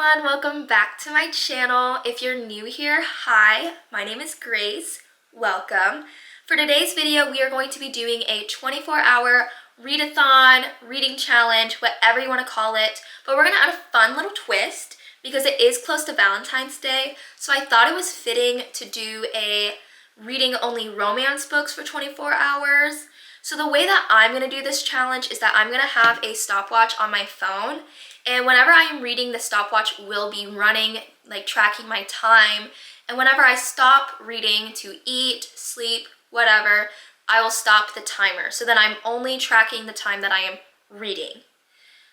everyone, welcome back to my channel. If you're new here, hi, my name is Grace. Welcome. For today's video, we are going to be doing a 24-hour readathon, reading challenge, whatever you want to call it, but we're going to add a fun little twist because it is close to Valentine's Day, so I thought it was fitting to do a reading only romance books for 24 hours. So the way that I'm going to do this challenge is that I'm going to have a stopwatch on my phone, and whenever I'm reading, the stopwatch will be running, like tracking my time, and whenever I stop reading to eat, sleep, whatever, I will stop the timer. So then I'm only tracking the time that I am reading.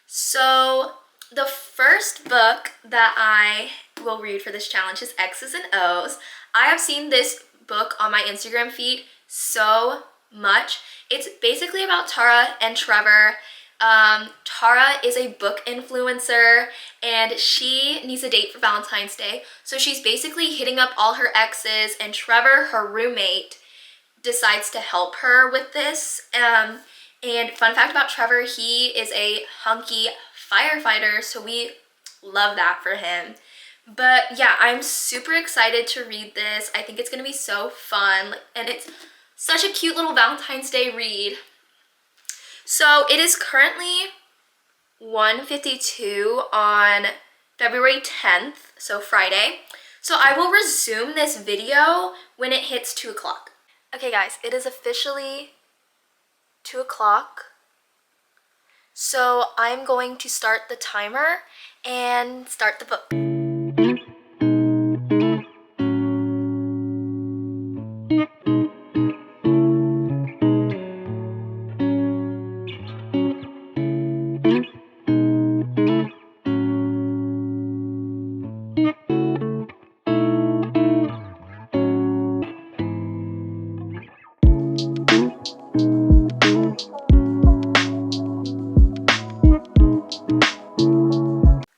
So the first book that I will read for this challenge is X's and O's. I have seen this book on my Instagram feed so much. It's basically about Tara and Trevor. Tara is a book influencer and she needs a date for Valentine's Day. So she's basically hitting up all her exes, and Trevor, her roommate, decides to help her with this. And fun fact about Trevor, he is a hunky firefighter, so we love that for him. But yeah, I'm super excited to read this. I think it's gonna be so fun, and it's such a cute little Valentine's Day read. So it is currently 1:52 on February 10th, so Friday. So I will resume this video when it hits 2 o'clock. Okay guys, it is officially 2 o'clock. So I'm going to start the timer and start the book.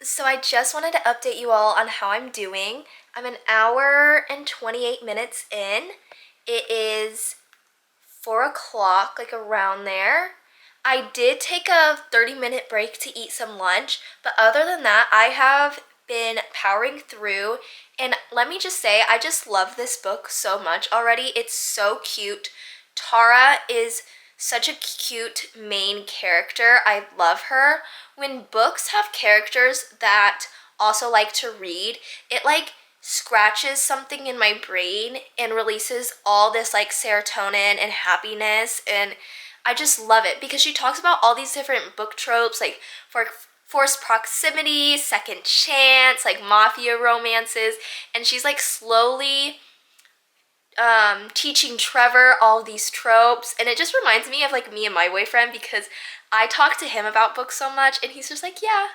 So I just wanted to update you all on how I'm doing. I'm an hour and 28 minutes in. It is 4 o'clock, like around there. I did take a 30-minute break to eat some lunch, but other than that, I have been powering through, and let me just say, I just love this book so much already. It's so cute. Tara is such a cute main character. I love her. When books have characters that also like to read, it like scratches something in my brain and releases all this like serotonin and happiness, and I just love it because she talks about all these different book tropes, like for forced proximity, second chance, like mafia romances, and she's like slowly teaching Trevor all these tropes, and it just reminds me of like me and my boyfriend, because I talk to him about books so much and he's just like, yeah,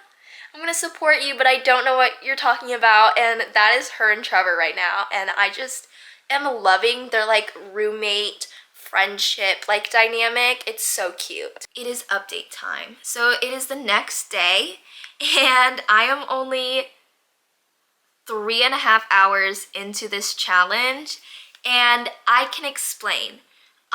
I'm gonna support you, but I don't know what you're talking about. And that is her and Trevor right now, and I just am loving their like roommate friendship like dynamic. It's so cute. It is update time. So it is the next day and I am only 3.5 hours into this challenge, and I can explain.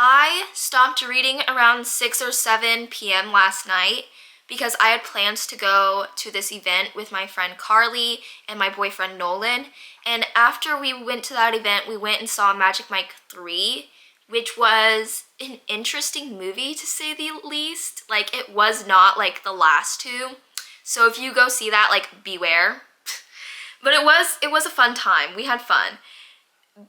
I stopped reading around 6 or 7 p.m. last night because I had plans to go to this event with my friend Carly and my boyfriend Nolan. And after we went to that event, we went and saw Magic Mike 3, which was an interesting movie to say the least. Like, it was not like the last two. So if you go see that, like, beware. But it was a fun time. We had fun.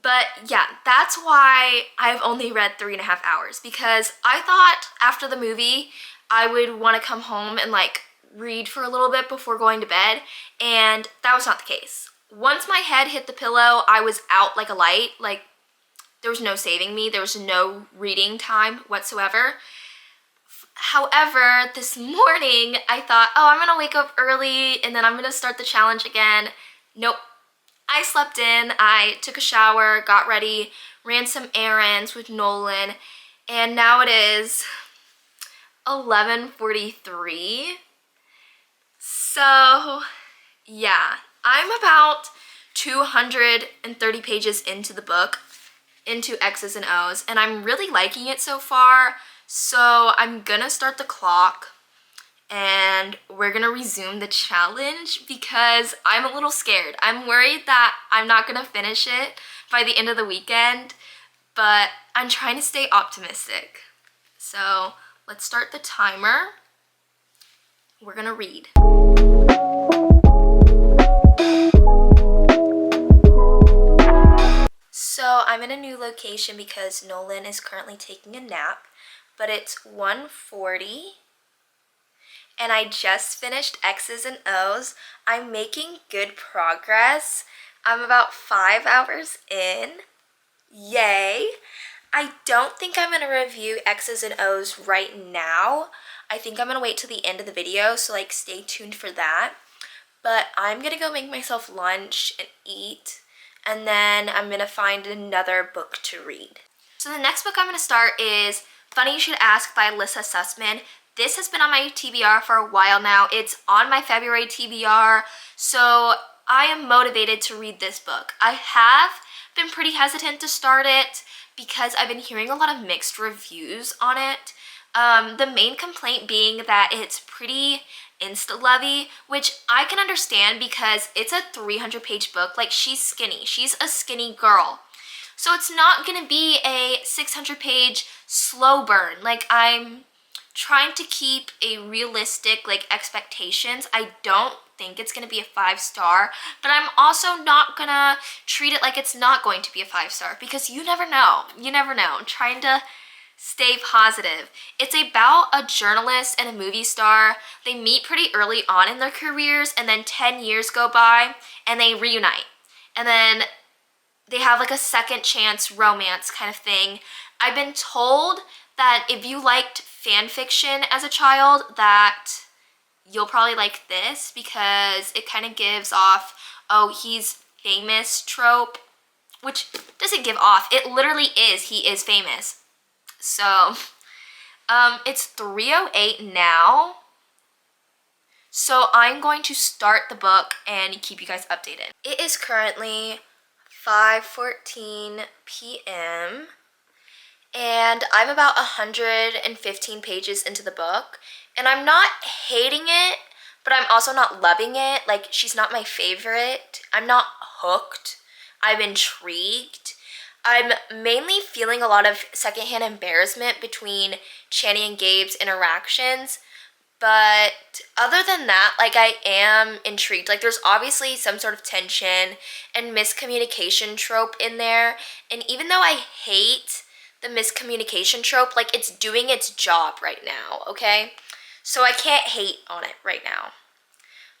But yeah, that's why I've only read 3.5 hours, because I thought after the movie I would want to come home and like read for a little bit before going to bed, and that was not the case. Once my head hit the pillow, I was out like a light. Like, there was no saving me. There was no reading time whatsoever. However, this morning I thought, oh, I'm gonna wake up early and then I'm gonna start the challenge again. Nope. I slept in, I took a shower, got ready, ran some errands with Nolan, and now it is 11:43. So yeah, I'm about 230 pages into the book, into X's and O's, and I'm really liking it so far. So I'm gonna start the clock, and we're gonna resume the challenge because I'm a little scared. I'm worried that I'm not gonna finish it by the end of the weekend, but I'm trying to stay optimistic. So let's start the timer. We're gonna read. So I'm in a new location because Nolan is currently taking a nap, but it's 1:40 and I just finished X's and O's. I'm making good progress. I'm about 5 hours in. Yay! I don't think I'm going to review X's and O's right now. I think I'm going to wait till the end of the video, so like stay tuned for that. But I'm going to go make myself lunch and eat, and then I'm going to find another book to read. So the next book I'm going to start is Funny You Should Ask by Alyssa Sussman. This has been on my TBR for a while now. It's on my February TBR, so I am motivated to read this book. I have been pretty hesitant to start it because I've been hearing a lot of mixed reviews on it. The main complaint being that it's pretty insta-lovey, which I can understand because it's a 300-page book. Like, she's skinny. She's a skinny girl. So it's not going to be a 600-page slow burn. Like, I'm trying to keep a realistic expectations. I don't think it's going to be a 5-star, but I'm also not going to treat it like it's not going to be a 5-star because you never know. You never know. I'm trying to stay positive. It's about a journalist and a movie star. They meet pretty early on in their careers, and then 10 years go by and they reunite. And then they have like a second chance romance kind of thing. I've been told that if you liked fan fiction as a child, that you'll probably like this because it kind of gives off, oh, he's famous trope, which doesn't give off. It literally is. He is famous. So it's 3:08 now. So I'm going to start the book and keep you guys updated. It is currently 5:14 p.m. and I'm about 115 pages into the book, and I'm not hating it, but I'm also not loving it. Like, she's not my favorite. I'm not hooked. I'm intrigued. I'm mainly feeling a lot of secondhand embarrassment between Channy and Gabe's interactions, but other than that, like, I am intrigued. Like, there's obviously some sort of tension and miscommunication trope in there, and even though I hate the miscommunication trope, like, it's doing its job right now, okay? So I can't hate on it right now.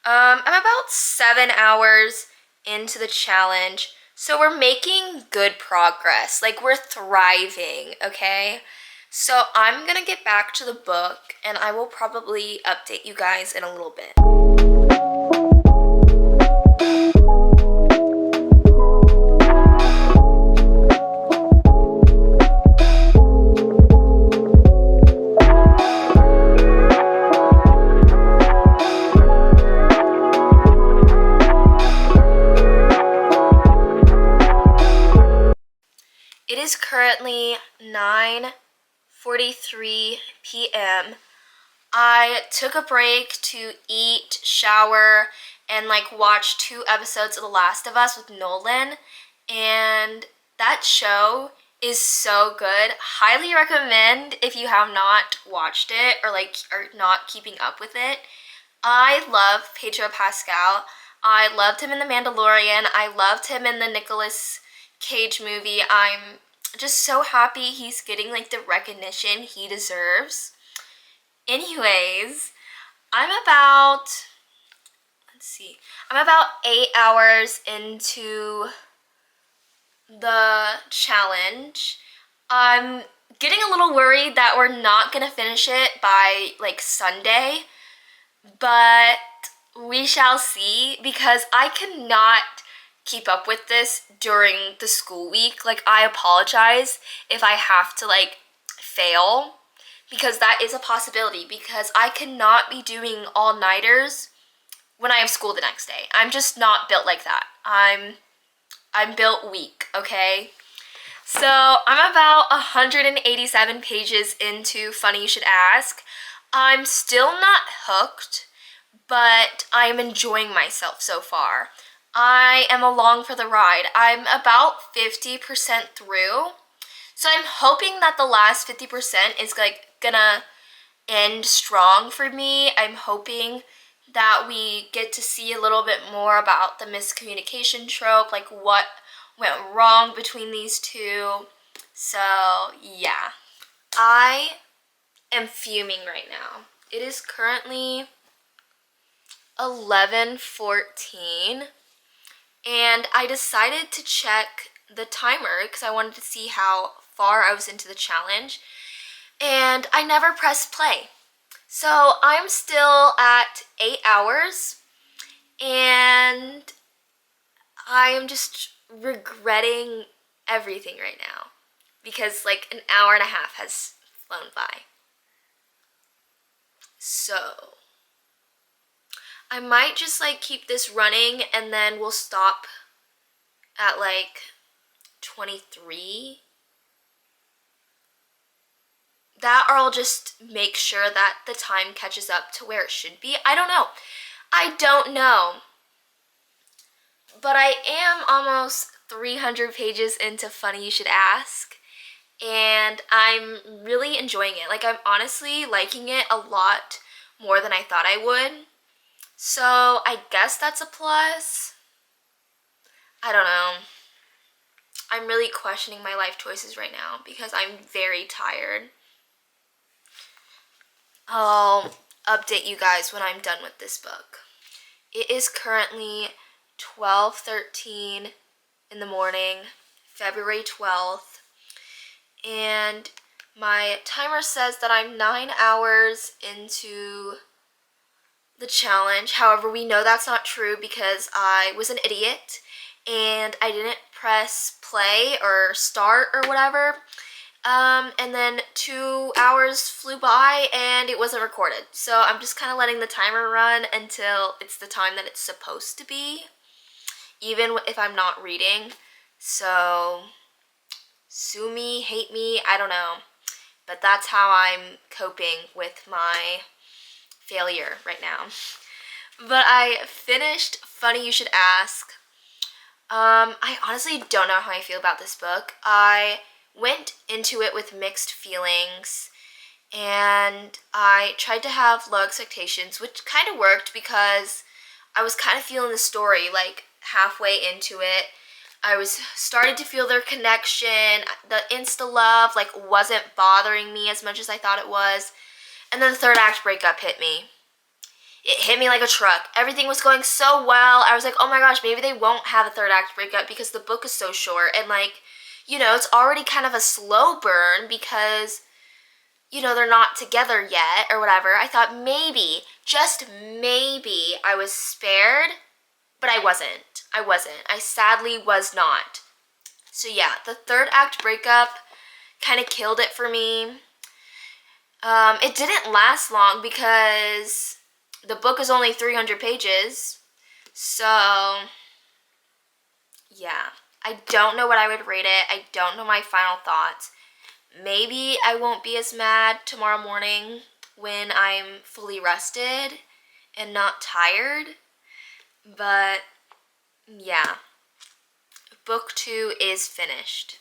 I'm about 7 hours into the challenge, so we're making good progress. Like, we're thriving, okay? So I'm gonna get back to the book, and I will probably update you guys in a little bit. It is currently 9:43 p.m. I took a break to eat, shower, and watch 2 episodes of The Last of Us with Nolan, and that show is so good. Highly recommend if you have not watched it or are not keeping up with it. I love Pedro Pascal. I loved him in The Mandalorian. I loved him in the Nicolas Cage movie. I'm just so happy he's getting the recognition he deserves. Anyways, I'm about 8 hours into the challenge. I'm getting a little worried that we're not gonna finish it by Sunday, but we shall see because I cannot keep up with this during the school week. I apologize if I have to fail, because that is a possibility, because I cannot be doing all-nighters when I have school the next day. I'm just not built like that. I'm built weak, okay? So I'm about 187 pages into Funny You Should Ask. I'm still not hooked, but I'm enjoying myself so far. I am along for the ride. I'm about 50% through. So I'm hoping that the last 50% is like gonna end strong for me. I'm hoping that we get to see a little bit more about the miscommunication trope, like what went wrong between these two. So yeah, I am fuming right now. It is currently 11:14 and I decided to check the timer because I wanted to see how far I was into the challenge, and I never pressed play. So I'm still at 8 hours and I am just regretting everything right now because like an hour and a half has flown by. So I might just like keep this running and then we'll stop at like 23. That, or I'll just make sure that the time catches up to where it should be. I don't know. I don't know. But I am almost 300 pages into Funny You Should Ask, and I'm really enjoying it. Like, I'm honestly liking it a lot more than I thought I would. So I guess that's a plus. I don't know. I'm really questioning my life choices right now because I'm very tired. I'll update you guys when I'm done with this book. It is currently 12:13 in the morning, February 12th, and my timer says that I'm 9 hours into the challenge. However, we know that's not true because I was an idiot and I didn't press play or start or whatever. And then 2 hours flew by and it wasn't recorded. So I'm just kind of letting the timer run until it's the time that it's supposed to be, even if I'm not reading. So sue me, hate me, I don't know. But that's how I'm coping with my failure right now. But I finished Funny You Should Ask. I honestly don't know how I feel about this book. I went into it with mixed feelings and I tried to have low expectations, which kind of worked because I was kind of feeling the story like halfway into it. I was starting to feel their connection. The insta love like wasn't bothering me as much as I thought it was. And then the third act breakup hit me. It hit me like a truck. Everything was going so well. I was like, oh my gosh, maybe they won't have a third act breakup because the book is so short. And like, you know, it's already kind of a slow burn because, you know, they're not together yet or whatever. I thought maybe, just maybe, I was spared, but I wasn't. I sadly was not. So yeah, the third act breakup kind of killed it for me. It didn't last long because the book is only 300 pages. So yeah, I don't know what I would rate it. I don't know my final thoughts. Maybe I won't be as mad tomorrow morning when I'm fully rested and not tired. But yeah, book 2 is finished.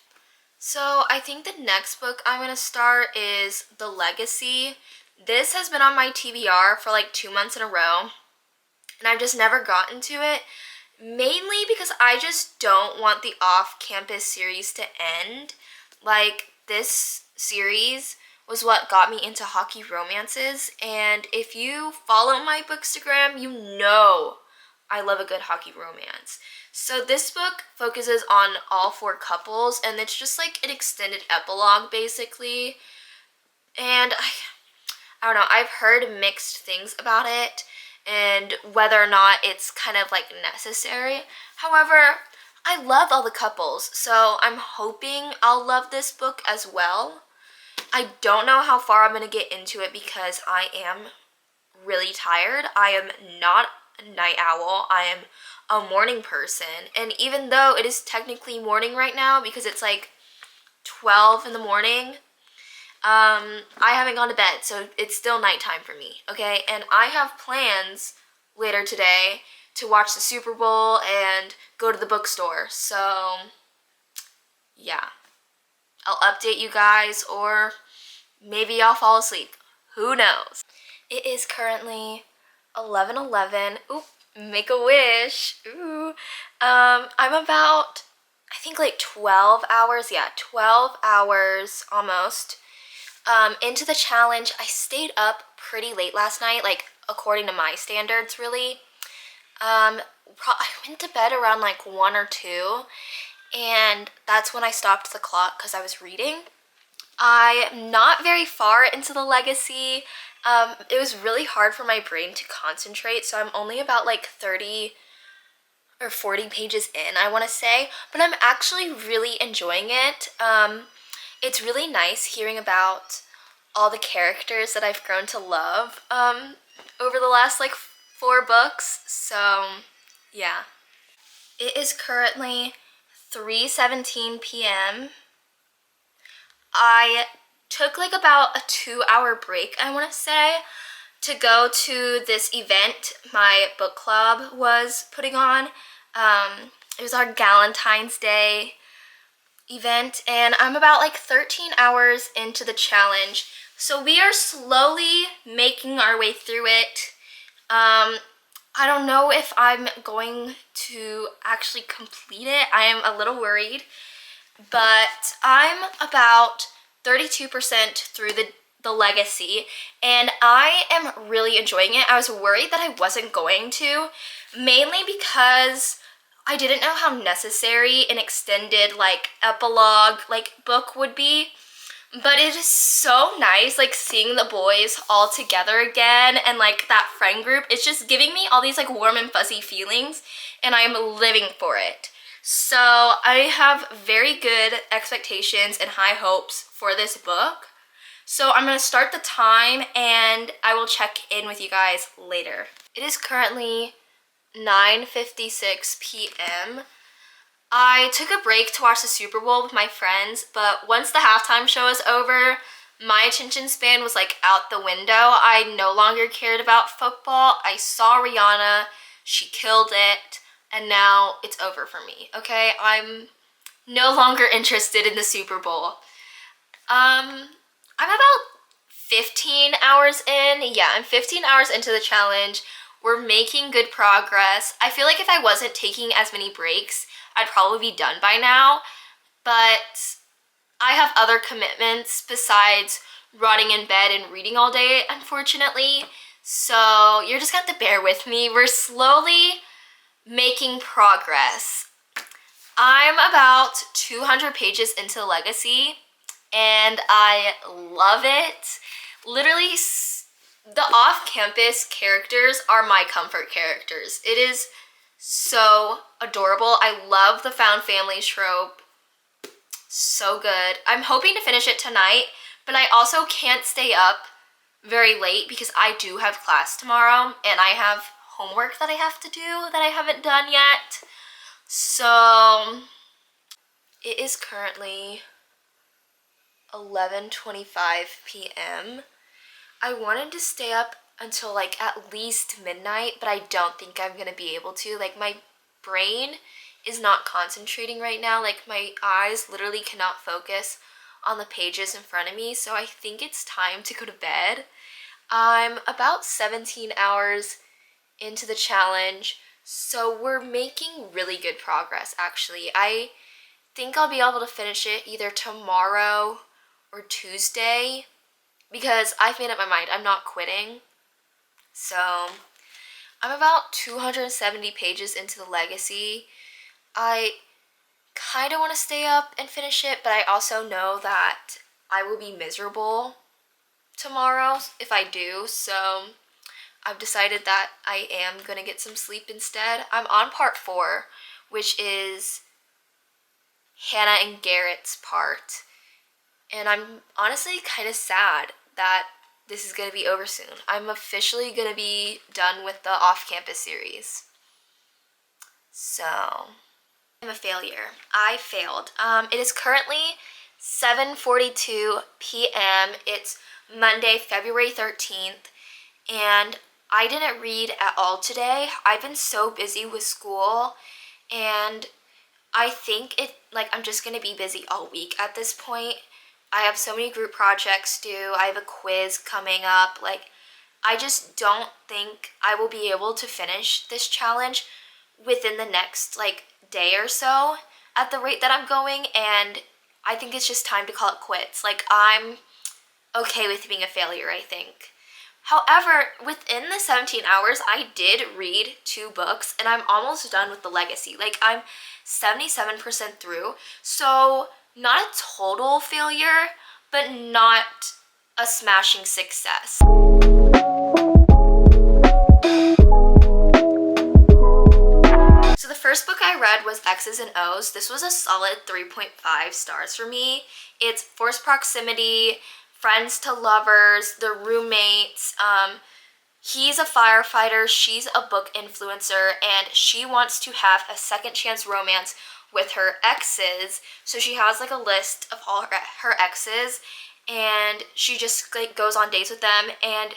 So I think the next book I'm going to start is The Legacy. This has been on my TBR for like 2 months in a row, and I've just never gotten to it, mainly because I just don't want the off-campus series to end. Like, this series was what got me into hockey romances, and if you follow my bookstagram, you know I love a good hockey romance. So this book focuses on all 4 couples, and it's just like an extended epilogue, basically. And I don't know, I've heard mixed things about it, and whether or not it's kind of like necessary. However, I love all the couples, so I'm hoping I'll love this book as well. I don't know how far I'm going to get into it because I am really tired. I am not a night owl. I am a morning person. And even though it is technically morning right now because it's like 12 in the morning, I haven't gone to bed, so it's still nighttime for me, okay? And I have plans later today to watch the Super Bowl and go to the bookstore. So, yeah. I'll update you guys, or maybe I'll fall asleep. Who knows? It is currently 11:11. Ooh, make a wish. Ooh. I'm about, I think like 12 hours. Yeah, 12 hours almost into the challenge. I stayed up pretty late last night, like according to my standards, really. I went to bed around like 1 or 2, and that's when I stopped the clock because I was reading. I'm not very far into the legacy. It was really hard for my brain to concentrate, so I'm only about like 30 or 40 pages in, I want to say, but I'm actually really enjoying it. It's really nice hearing about all the characters that I've grown to love over the last like 4 books, so yeah. It is currently 3:17 p.m. I took like about a 2-hour break, I want to say, to go to this event my book club was putting on. It was our Galentine's Day event, and I'm about like 13 hours into the challenge. So we are slowly making our way through it. I don't know if I'm going to actually complete it. I am a little worried, but I'm about 32% through the legacy, and I am really enjoying it. I was worried that I wasn't going to, mainly because I didn't know how necessary an extended like epilogue like book would be. But it is so nice, like, seeing the boys all together again and, like, that friend group. It's just giving me all these, like, warm and fuzzy feelings, and I am living for it. So I have very good expectations and high hopes for this book. So I'm going to start the time, and I will check in with you guys later. It is currently 9:56 p.m. I took a break to watch the Super Bowl with my friends, but once the halftime show was over, my attention span was like out the window. I no longer cared about football. I saw Rihanna, she killed it, and now it's over for me, okay? I'm no longer interested in the Super Bowl. I'm about 15 hours in. Yeah, I'm 15 hours into the challenge. We're making good progress. I feel like if I wasn't taking as many breaks, I'd probably be done by now, but I have other commitments besides rotting in bed and reading all day, unfortunately, so you're just gonna have to bear with me. We're slowly making progress. I'm about 200 pages into Legacy, and I love it. Literally, the off-campus characters are my comfort characters. It is so adorable. I love the found family trope. So good. I'm hoping to finish it tonight, but I also can't stay up very late because I do have class tomorrow, and I have homework that I have to do that I haven't done yet. So it is currently 11:25 p.m. I wanted to stay up until like at least midnight, but I don't think I'm gonna be able to. Like, my brain is not concentrating right now. Like, my eyes literally cannot focus on the pages in front of me, so I think it's time to go to bed. I'm about 17 hours into the challenge, so we're making really good progress, actually. I think I'll be able to finish it either tomorrow or Tuesday, because I've made up my mind. I'm not quitting. So I'm about 270 pages into the Legacy. I kind of want to stay up and finish it, but I also know that I will be miserable tomorrow if I do, so I've decided that I am going to get some sleep instead. I'm on part 4, which is Hannah and Garrett's part, and I'm honestly kind of sad that this is going to be over soon. I'm officially going to be done with the off-campus series. So I'm a failure. I failed. It is currently 7:42 p.m. It's Monday, February 13th, and I didn't read at all today. I've been so busy with school, and I think I'm just gonna be busy all week at this point. I have so many group projects due. I have a quiz coming up. I just don't think I will be able to finish this challenge within the next day or so at the rate that I'm going, and I think it's just time to call it quits. I'm okay with being a failure, I think. However, within the 17 hours, I did read 2 books, and I'm almost done with The Legacy. I'm 77% through, so not a total failure, but not a smashing success. So the first book I read was X's and O's. This was a solid 3.5 stars for me. It's forced proximity, friends to lovers, the roommates. He's a firefighter, she's a book influencer, and she wants to have a second chance romance with her exes. So she has a list of all her exes, and she just goes on dates with them, and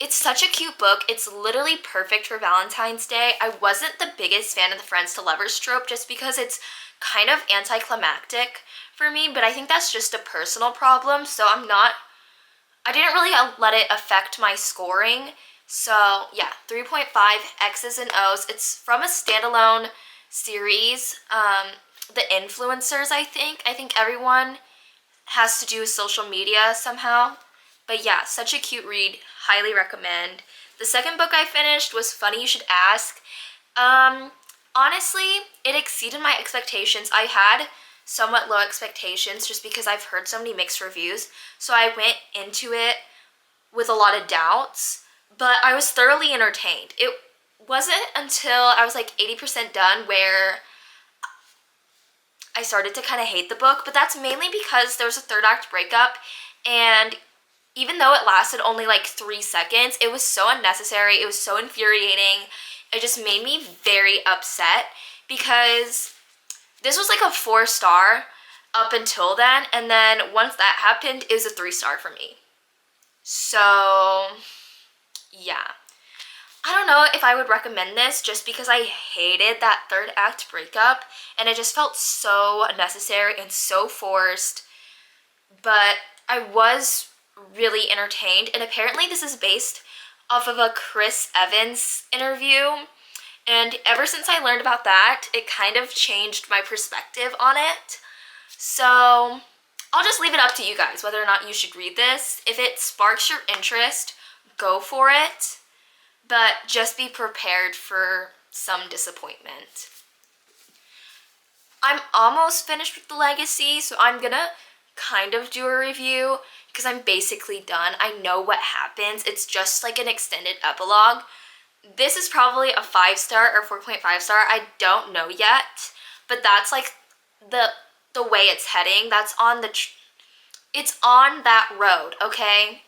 it's such a cute book. It's literally perfect for Valentine's Day. I wasn't the biggest fan of the friends to lovers trope just because it's kind of anticlimactic for me, but I think that's just a personal problem, so I didn't really let it affect my scoring. So yeah, 3.5 X's and O's. It's from a standalone series, The Influencers, I think. I think everyone has to do with social media somehow. But yeah, such a cute read. Highly recommend. The second book I finished was Funny You Should Ask. Honestly, it exceeded my expectations. I had somewhat low expectations just because I've heard so many mixed reviews. So I went into it with a lot of doubts, but I was thoroughly entertained. It wasn't until I was 80% done where I started to kind of hate the book, but that's mainly because there was a third act breakup, and even though it lasted only 3 seconds, it was so unnecessary. It was so infuriating. It just made me very upset because this was a 4-star up until then, and then once that happened, it was a 3-star for me. So yeah, I don't know if I would recommend this just because I hated that third act breakup, and it just felt so unnecessary and so forced, but I was really entertained. And apparently this is based off of a Chris Evans interview, and ever since I learned about that, it kind of changed my perspective on it. So I'll just leave it up to you guys whether or not you should read this. If it sparks your interest, go for it, but just be prepared for some disappointment. I'm almost finished with The Legacy, so I'm gonna kind of do a review because I'm basically done. I know what happens. It's just an extended epilogue. This is probably a 5-star or 4.5 star. I don't know yet, but that's the way it's heading. That's on it's on that road, okay?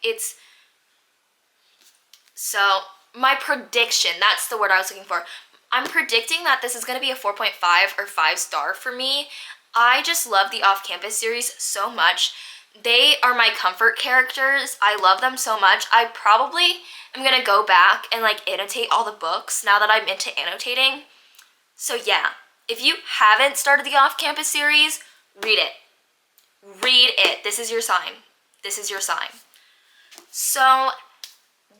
So my prediction, that's the word I was looking for. I'm predicting that this is going to be a 4.5 or 5-star for me. I just love the off-campus series so much. They are my comfort characters. I love them so much. I probably am going to go back and annotate all the books now that I'm into annotating. So yeah, if you haven't started the off-campus series, read it. Read it. This is your sign. This is your sign. So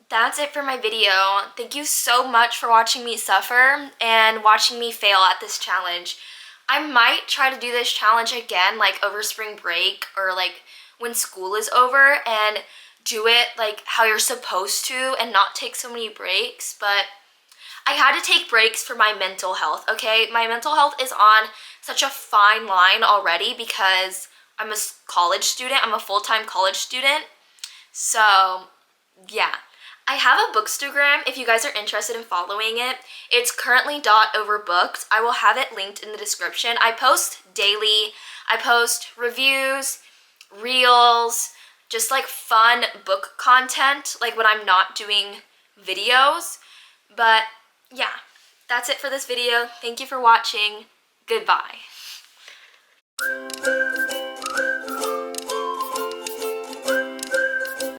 that's it for my video. Thank you so much for watching me suffer and watching me fail at this challenge. I might try to do this challenge again over spring break or when school is over, and do it how you're supposed to and not take so many breaks. But I had to take breaks for my mental health, okay? My mental health is on such a fine line already because I'm a college student. I'm a full-time college student. So yeah, I have a bookstagram if you guys are interested in following it. It's currently .overbooked. I will have it linked in the description. I post daily. I post reviews, reels, just fun book content when I'm not doing videos. But yeah, that's it for this video. Thank you for watching. Goodbye.